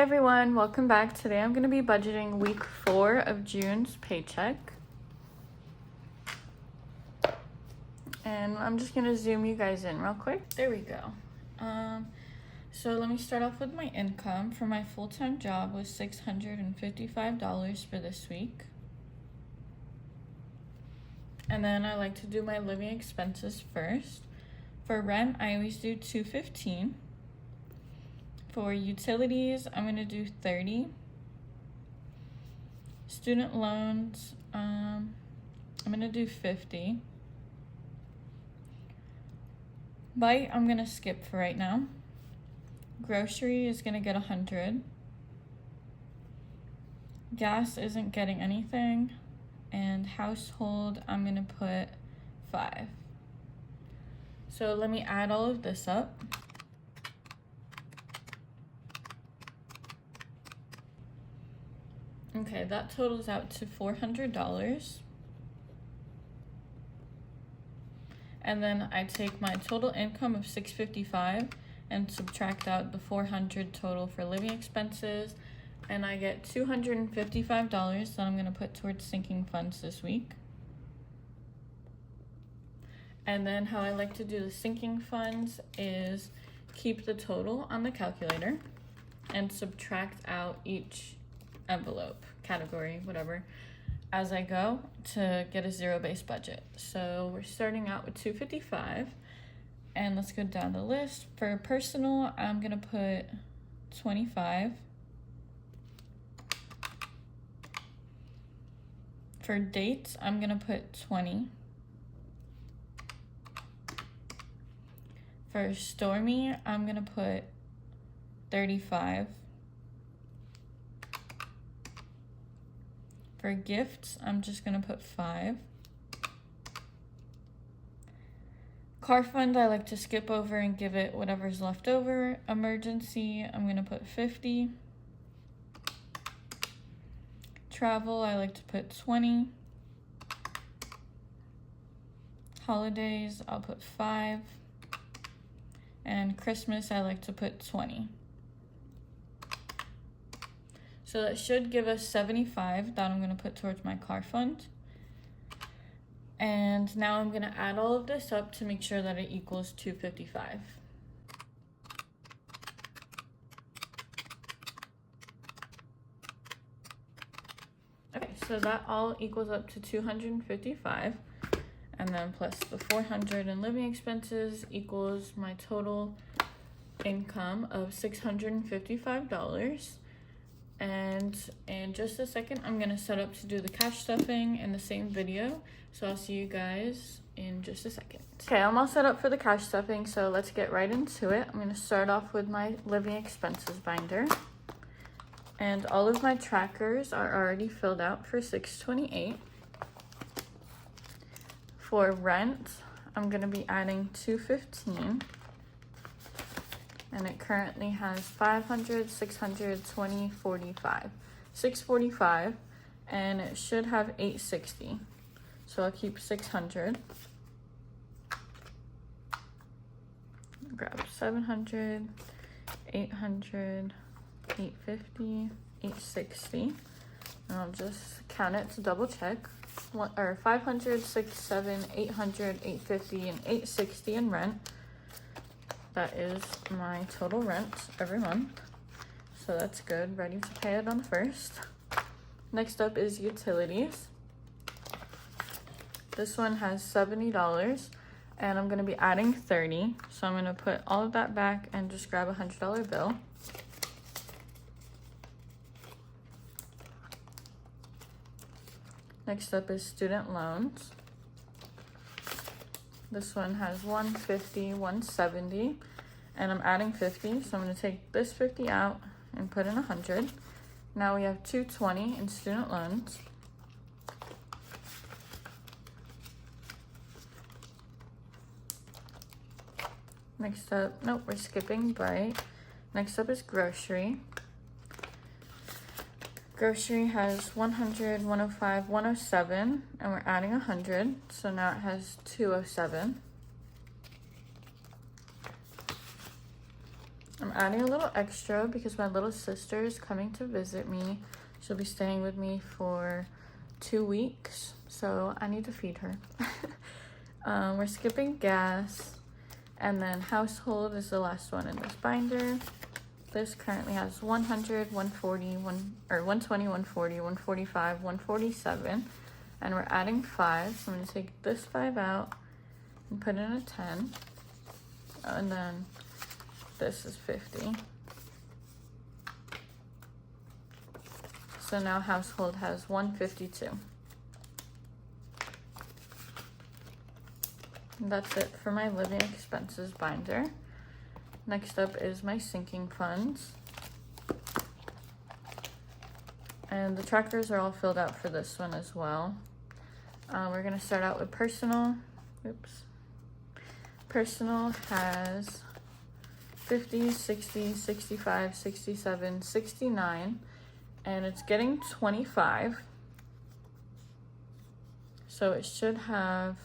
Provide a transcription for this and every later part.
everyone, welcome back. Today I'm going to be budgeting week 4 of June's paycheck. And I'm just going to zoom you guys in real quick. There we go. So let me start off with my income. For my full-time job was $655 for this week. And then I like to do my living expenses first. For rent, I always do $215. For utilities, I'm going to do $30. Student loans, I'm going to do $50. Bite, I'm going to skip for right now. Grocery is going to get $100. Gas isn't getting anything. And household, I'm going to put $5. So let me add all of this up. Okay, that totals out to $400. And then I take my total income of $655 and subtract out the $400 total for living expenses, and I get $255 that I'm going to put towards sinking funds this week. And then how I like to do the sinking funds is keep the total on the calculator and subtract out each envelope, category, whatever, as I go to get a zero-based budget. So we're starting out with $255, and let's go down the list. For personal, I'm gonna put $25. For dates, I'm gonna put $20. For Stormy, I'm gonna put $35. For gifts, I'm just gonna put $5. Car fund, I like to skip over and give it whatever's left over. Emergency, I'm gonna put $50. Travel, I like to put $20. Holidays, I'll put $5. And Christmas, I like to put $20. So that should give us $75 that I'm going to put towards my car fund. And now I'm going to add all of this up to make sure that it equals $255. Okay, so that all equals up to $255. And then plus the $400 in living expenses equals my total income of $655. And in just a second, I'm gonna set up to do the cash stuffing in the same video. So I'll see you guys in just a second. Okay, I'm all set up for the cash stuffing, so let's get right into it. I'm gonna start off with my living expenses binder. And all of my trackers are already filled out for $628. For rent, I'm gonna be adding $215. And it currently has 500, 600, 20, 45. 645, and it should have 860. So I'll keep 600. Grab 700, 800, 850, 860. And I'll just count it to double check. 500, 6, 7, 800, 850, and 860 in rent. That is my total rent every month. So that's good, ready to pay it on the 1st. Next up is utilities. This one has $70 and I'm gonna be adding $30. So I'm gonna put all of that back and just grab a $100 bill. Next up is student loans. This one has $150, $170, and I'm adding $50. So I'm gonna take this $50 out and put in $100. Now we have $220 in student loans. Next up, nope, we're skipping Bright. Next up is grocery. Grocery has $100, $105, $107, and we're adding $100, so now it has $207. I'm adding a little extra because my little sister is coming to visit me. She'll be staying with me for 2 weeks, so I need to feed her. We're skipping gas, and then household is the last one in this binder. This currently has 100, 140, 120, 140, 145, 147, and we're adding 5. So I'm going to take this 5 out and put in a 10, and then this is 50. So now household has 152. And that's it for my living expenses binder. Next up is my sinking funds. And the trackers are all filled out for this one as well. We're gonna start out with personal. Oops. Personal has 50, 60, 65, 67, 69, and it's getting 25. So it should have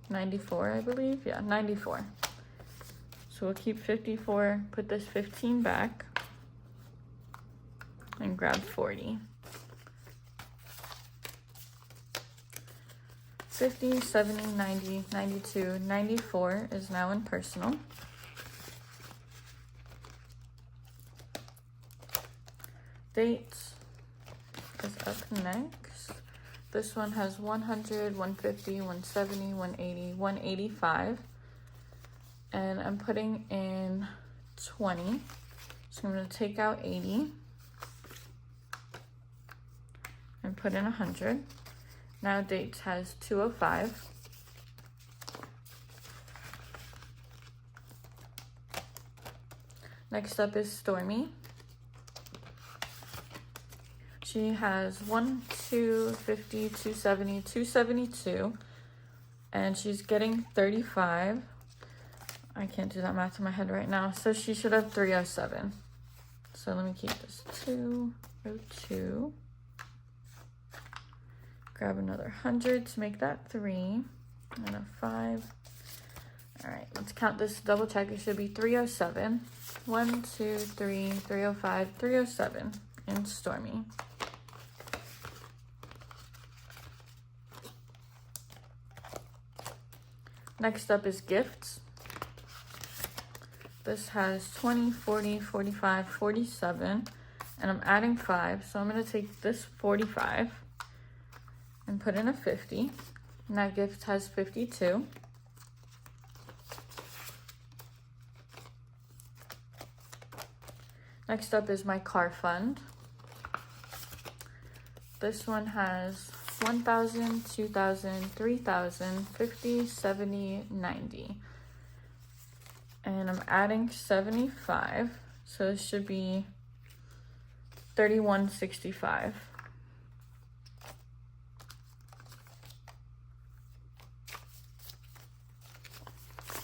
94, I believe. Yeah, 94. So we'll keep 54, put this 15 back, and grab 40. 50, 70, 90, 92, 94 is now in personal. Dates is up next. This one has 100, 150, 170, 180, 185. And I'm putting in 20. So I'm going to take out 80 and put in 100. Now dates has 205. Next up is Stormy. She has 1, 2, 50, 270, 272, and she's getting 35. I can't do that math in my head right now, so she should have 307. So let me keep this 202. Grab another 100 to make that 3, and a 5. All right, let's count this, double check. It should be 307. 1, 2, 3, 305, 307 in Stormy. Next up is gifts. This has 20, 40, 45, 47, and I'm adding 5. So I'm going to take this 45 and put in a 50. And that gift has 52. Next up is my car fund. This one has 1,000, 2,000, 3,000, 50, 70, 90. And I'm adding 75, so it should be 3165.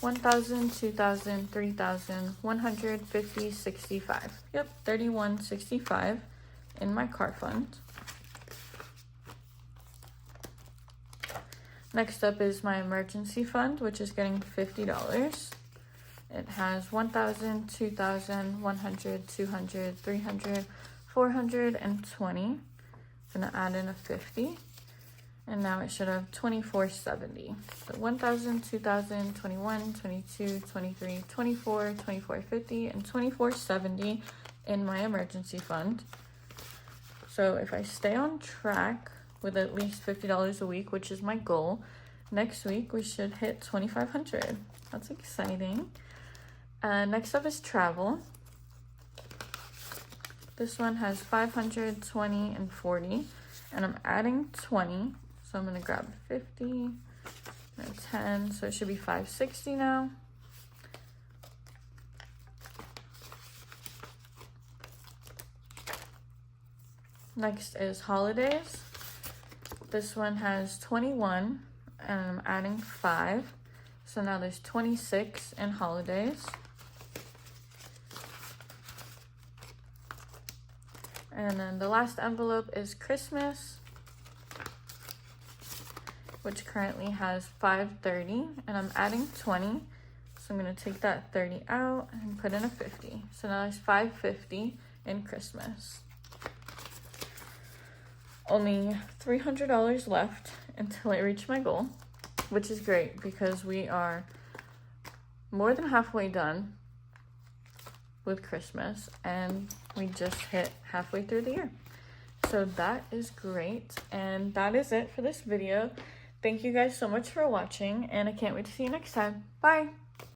$1,000, $2,000, $3,000, $150, $65. Yep, $31.65 in my car fund. Next up is my emergency fund, which is getting $50. It has 1,000, 2,000, 100, 200, 300, 420. Gonna add in a 50. And now it should have 2470. So 1,000, 2,000, 21, 22, 23, 24, 2450, and 2470 in my emergency fund. So if I stay on track with at least $50 a week, which is my goal, next week we should hit 2,500. That's exciting. Next up is travel. This one has 500, 20, and 40, and I'm adding 20. So I'm going to grab 50 and 10, so it should be 560 now. Next is holidays. This one has 21, and I'm adding 5. So now there's 26 in holidays. And then the last envelope is Christmas, which currently has 530, and I'm adding 20. So I'm gonna take that 30 out and put in a 50. So now there's $550 in Christmas. Only $300 left until I reach my goal, which is great because we are more than halfway done with Christmas and we just hit halfway through the year. So that is great, and that is it for this video. Thank you guys so much for watching, and I can't wait to see you next time. Bye!